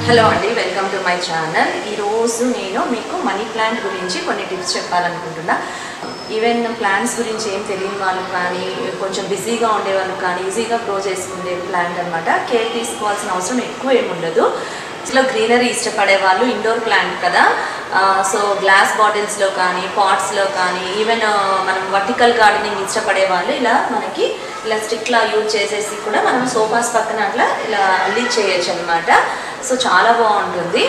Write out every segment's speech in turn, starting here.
Hello అండి, welcome to my channel. ఈరోజు నేను మీకు మనీ ప్లాంట్ గురించి కొన్ని టిప్స్ చెప్పాలనుకుంటున్నా. ఈవెన్ ప్లాంట్స్ గురించి ఏం తెలియని వాళ్ళు కానీ, కొంచెం బిజీగా ఉండే వాళ్ళు కానీ ఈజీగా గ్రో చేసుకునే ప్లాంట్ అనమాట. కేర్ తీసుకోవాల్సిన అవసరం ఎక్కువ ఏముండదు. ఇంట్లో గ్రీనరీ ఇష్టపడే వాళ్ళు, ఇండోర్ ప్లాంట్ కదా, సో గ్లాస్ బాటిల్స్లో కానీ పాట్స్లో కానీ, ఈవెన్ మనం వర్టికల్ గార్డెనింగ్ ఇష్టపడే వాళ్ళు ఇలా స్టిక్లా యూజ్ చేసేసి కూడా మనం సోఫాస్ పక్కన అట్లా ఇలా అల్లిచ్చేయచ్చు అనమాట. సో చాలా బాగుంటుంది.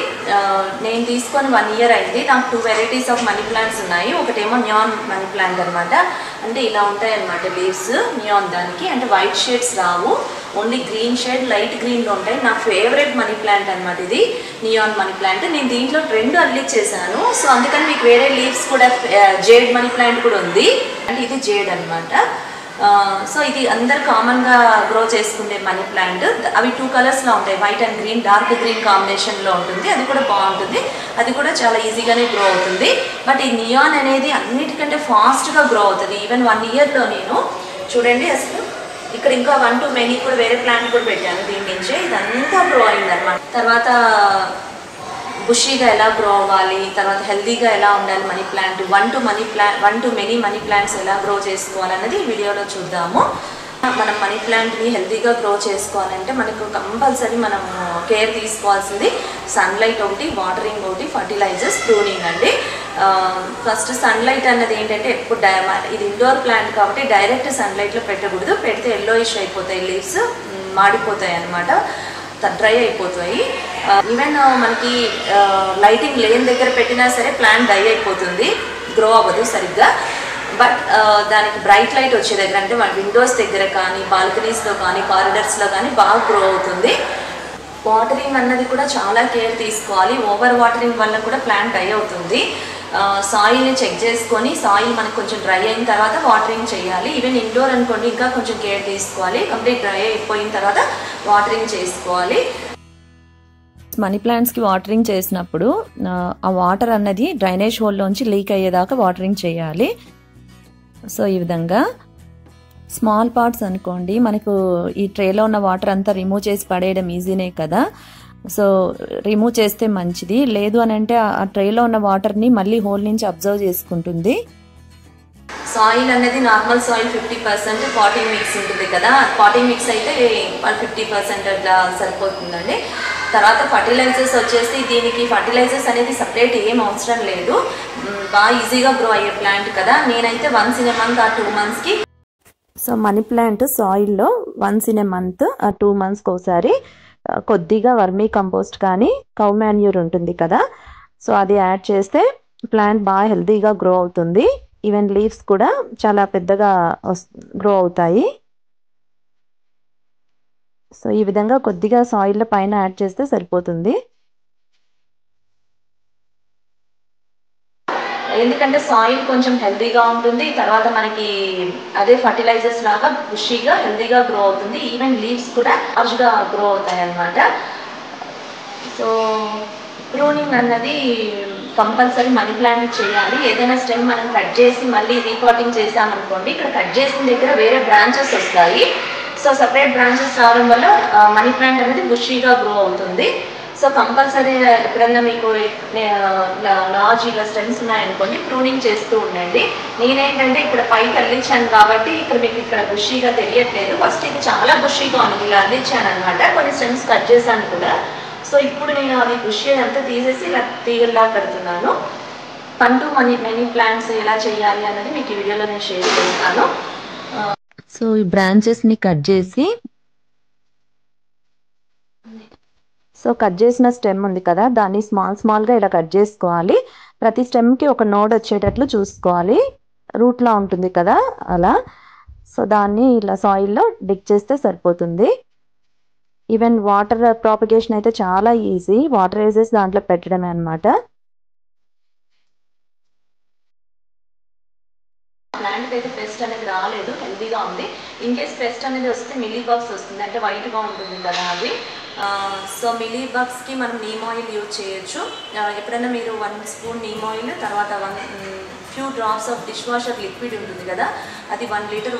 నేను తీసుకొని 1 year అయింది. నాకు 2 varieties ఆఫ్ మనీ ప్లాంట్స్ ఉన్నాయి. ఒకటేమో నియాన్ మనీ ప్లాంట్ అనమాట. అంటే ఇలా ఉంటాయి అనమాట లీవ్స్. నియాన్ దానికి అంటే వైట్ షేడ్స్ రావు, ఓన్లీ గ్రీన్ షేడ్, లైట్ గ్రీన్లో ఉంటాయి. నా ఫేవరెట్ మనీ ప్లాంట్ అనమాట ఇది, నియాన్ మనీ ప్లాంట్. నేను దీంట్లో 2 అల్లిచ్చేసాను. సో అందుకని మీకు వేరే లీవ్స్ కూడా, జేడ్ మనీ ప్లాంట్ కూడా ఉంది. అంటే ఇది జేడ్ అనమాట. సో ఇది అందరు కామన్గా గ్రో చేసుకునే మనీ ప్లాంట్. అవి 2 కలర్స్లో ఉంటాయి, white and green, dark green కాంబినేషన్లో ఉంటుంది. అది కూడా బాగుంటుంది, అది కూడా చాలా ఈజీగానే గ్రో అవుతుంది. బట్ ఈ నియాన్ అనేది అన్నిటికంటే ఫాస్ట్గా గ్రో అవుతుంది. ఈవెన్ 1 yearలో నేను చూడండి, అసలు ఇక్కడ ఇంకా 1 to many కూడా వేరే ప్లాంట్ కూడా పెట్టాను దీని నుంచే. ఇదంతా గ్రో అయిందనమాట. తర్వాత బుషీగా ఎలా గ్రో అవ్వాలి, తర్వాత హెల్తీగా ఎలా ఉండాలి money plant, 1 to many money plants ఎలా గ్రో చేసుకోవాలన్నది ఈ వీడియోలో చూద్దాము. మనం మనీ ప్లాంట్ని హెల్తీగా గ్రో చేసుకోవాలంటే మనకు కంపల్సరీ మనం కేర్ తీసుకోవాల్సింది సన్లైట్ ఒకటి, వాటరింగ్ ఒకటి, ఫర్టిలైజర్స్, ప్రూనింగ్ అండి. ఫస్ట్ సన్లైట్ అన్నది ఏంటంటే ఎప్పుడు ఇది ఇండోర్ ప్లాంట్ కాబట్టి డైరెక్ట్ సన్లైట్లో పెట్టకూడదు. పెడితే ఎల్లోయిష్ అయిపోతాయి, లీవ్స్ మాడిపోతాయి అన్నమాట, డ్రై అయిపోతాయి. ఈవెన్ మనకి లైటింగ్ లేని దగ్గర పెట్టినా సరే ప్లాంట్ డ్రై అయిపోతుంది, గ్రో అవ్వదు సరిగ్గా. బట్ దానికి బ్రైట్ లైట్ వచ్చే దగ్గర, అంటే మన విండోస్ దగ్గర కానీ, బాల్కనీస్లో కానీ, కారిడర్స్లో కానీ బాగా గ్రో అవుతుంది. వాటరింగ్ అన్నది కూడా చాలా కేర్ తీసుకోవాలి. ఓవర్ వాటరింగ్ వల్ల కూడా ప్లాంట్ డ్రై అవుతుంది. సాయిల్ని చెక్ చేసుకొని, సాయిల్ మనకు కొంచెం డ్రై అయిన తర్వాత వాటరింగ్ చేయాలి. ఈవెన్ ఇండోర్ అనుకోండి, ఇంకా కొంచెం కేర్ తీసుకోవాలి. కంప్లీట్ డ్రై అయిపోయిన తర్వాత వాటరింగ్ చేసుకోవాలి. మనీ ప్లాంట్స్కి వాటరింగ్ చేసినప్పుడు ఆ వాటర్ అన్నది డ్రైనేజ్ హోల్లోంచి లీక్ అయ్యేదాకా వాటరింగ్ చేయాలి. సో ఈ విధంగా స్మాల్ పార్ట్స్ అనుకోండి, మనకు ఈ ట్రేలో ఉన్న వాటర్ అంతా రిమూవ్ చేసి పడేయడం ఈజీనే కదా. సో రిమూవ్ చేస్తే మంచిది. లేదు అని అంటే ఆ ట్రేలో ఉన్న వాటర్ని మళ్ళీ హోల్ నుంచి అబ్జర్వ్ చేసుకుంటుంది. సాయిల్ అనేది నార్మల్ సాయిల్ 50%, పాటింగ్ మిక్స్ ఉంటుంది కదా, పాటింగ్ మిక్స్ అయితే 50% అట్లా సరిపోతుందండి. తర్వాత ఫర్టిలైజర్స్ వచ్చేసి, దీనికి ఫర్టిలైజర్స్ అనేది సపరేట్ ఏం అవసరం లేదు, బాగా ఈజీగా గ్రో అయ్యే ప్లాంట్ కదా. నేనైతే వన్స్ ఇన్ ఎ మంత్ ఆ 2 monthsకి. సో మనీ ప్లాంట్ సాయిల్లో వన్స్ ఇన్ ఎ మంత్ ఆ 2 monthsకి ఒకసారి కొద్దిగా వర్మీ కంపోస్ట్ కానీ, కౌ మాన్యూర్ ఉంటుంది కదా, సో అది యాడ్ చేస్తే ప్లాంట్ బాగా హెల్తీగా గ్రో అవుతుంది. ఈవెన్ లీవ్స్ కూడా చాలా పెద్దగా గ్రో అవుతాయి. సో ఈ విధంగా కొద్దిగా సాయిల్ పైన యాడ్ చేస్తే సరిపోతుంది. ఎందుకంటే సాయిల్ కొంచెం హెల్తీగా ఉంటుంది, తర్వాత మనకి అదే ఫర్టిలైజర్స్ లాగా బుషీగా హెల్తీగా గ్రో అవుతుంది. ఈవెన్ లీవ్స్ కూడా లార్జ్గా గ్రో అవుతాయి అన్నమాట. సో ప్రూనింగ్ అన్నది కంపల్సరీ మనీ ప్లాంట్ చేయాలి. ఏదైనా స్టెమ్ మనం కట్ చేసి మళ్ళీ రీపాటింగ్ చేసామనుకోండి, ఇక్కడ కట్ చేసిన దగ్గర వేరే బ్రాంచెస్ వస్తాయి. సో సపరేట్ బ్రాంచెస్ రావడం వల్ల మనీ ప్లాంట్ అనేది బుషీగా గ్రో అవుతుంది. సో కంపల్సరీ ఎప్పుడన్నా మీకు లార్జ్ ఇలా స్టెమ్స్ ఉన్నాయనుకోండి, ప్రూనింగ్ చేస్తూ ఉండండి. నేనేంటంటే ఇక్కడ పైకి అల్లించాను కాబట్టి ఇక్కడ బుషీగా తెలియట్లేదు. ఫస్ట్ ఇది చాలా బుషీగా ఉంది, ఇలా అల్లించాను అనమాట. కొన్ని స్టెమ్స్ కట్ చేశాను కూడా. సో ఇప్పుడు నేను అది బుషీ అంతా తీసేసి ఇలా తీగల్లా కడుతున్నాను. 1 to many ప్లాంట్స్ ఎలా చేయాలి అన్నది మీకు ఈ వీడియోలో నేను షేర్ చేస్తాను. సో ఈ బ్రాంచెస్ని కట్ చేసి, సో కట్ చేసిన స్టెమ్ ఉంది కదా, దాన్ని స్మాల్గా ఇలా కట్ చేసుకోవాలి. ప్రతి స్టెమ్కి ఒక నోడ్ వచ్చేటట్లు చూసుకోవాలి. రూట్లా ఉంటుంది కదా అలా. సో దాన్ని ఇలా సాయిల్లో డిగ్ చేస్తే సరిపోతుంది. ఈవెన్ వాటర్ ప్రాపగేషన్ అయితే చాలా ఈజీ, వాటర్ వేసేసి దాంట్లో పెట్టడమే అనమాట. ప్లాంట్ అయితే పెస్ట్ అనేది రాలేదు, హెల్తీగా ఉంది. ఇన్ కేస్ పెస్ట్ అనేది వస్తే మిల్లీ బగ్స్ వస్తుంది, అంటే వైట్గా ఉంటుంది కదా అది. సో మిల్లీ బగ్స్కి మనం నీమ్ ఆయిల్ యూజ్ చేయొచ్చు. ఎప్పుడైనా మీరు 1 spoon నీమ్ ఆయిల్, తర్వాత few drops of dish washer liquid ఉంటుంది కదా, అది 1 లీటర్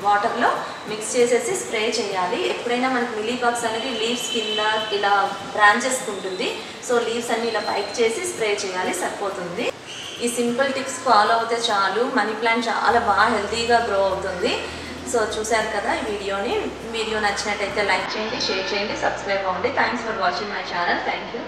వాటర్లో మిక్స్ చేసేసి స్ప్రే చేయాలి. ఎప్పుడైనా మనకి మిలీబాగ్స్ అనేది లీవ్స్ కింద ఇలా బ్రాంచెస్ ఉంటుంది, సో లీవ్స్ అన్ని ఇలా పైకి చేసి స్ప్రే చేయాలి, సరిపోతుంది. ఈ సింపుల్ టిప్స్ ఫాలో అవుతే చాలు, మనీ ప్లాంట్ చాలా బాగా హెల్తీగా గ్రో అవుతుంది. సో చూశారు కదా ఈ వీడియో నచ్చినట్టయితే లైక్ చేయండి, షేర్ చేయండి, సబ్స్క్రైబ్ అవ్వండి. Thanks for watching my channel. Thank you.